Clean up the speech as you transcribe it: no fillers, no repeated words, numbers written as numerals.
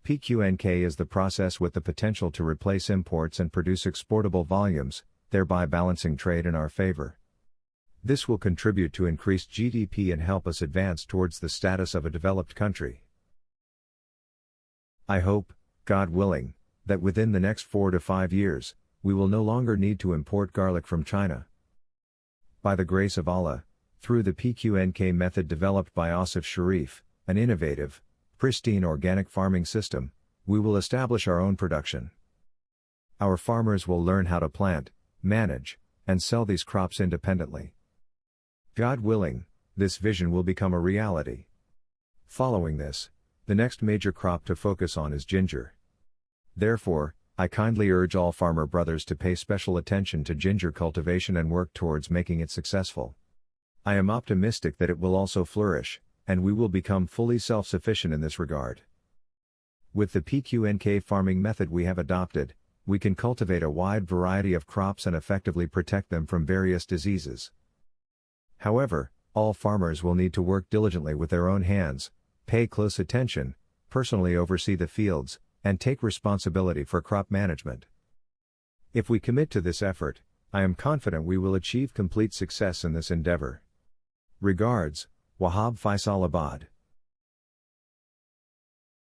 PQNK is the process with the potential to replace imports and produce exportable volumes, thereby balancing trade in our favor. This will contribute to increased GDP and help us advance towards the status of a developed country. I hope, God willing, that within the next 4 to 5 years, we will no longer need to import garlic from China. By the grace of Allah, through the PQNK method developed by Asif Sharif, an innovative, pristine organic farming system, we will establish our own production. Our farmers will learn how to plant, manage, and sell these crops independently. God willing, this vision will become a reality. Following this, the next major crop to focus on is ginger. Therefore, I kindly urge all farmer brothers to pay special attention to ginger cultivation and work towards making it successful. I am optimistic that it will also flourish, and we will become fully self-sufficient in this regard. With the PQNK farming method we have adopted, we can cultivate a wide variety of crops and effectively protect them from various diseases. However, all farmers will need to work diligently with their own hands, pay close attention, personally oversee the fields, and take responsibility for crop management. If we commit to this effort, I am confident we will achieve complete success in this endeavor. Regards, Wahab Faisal Abad.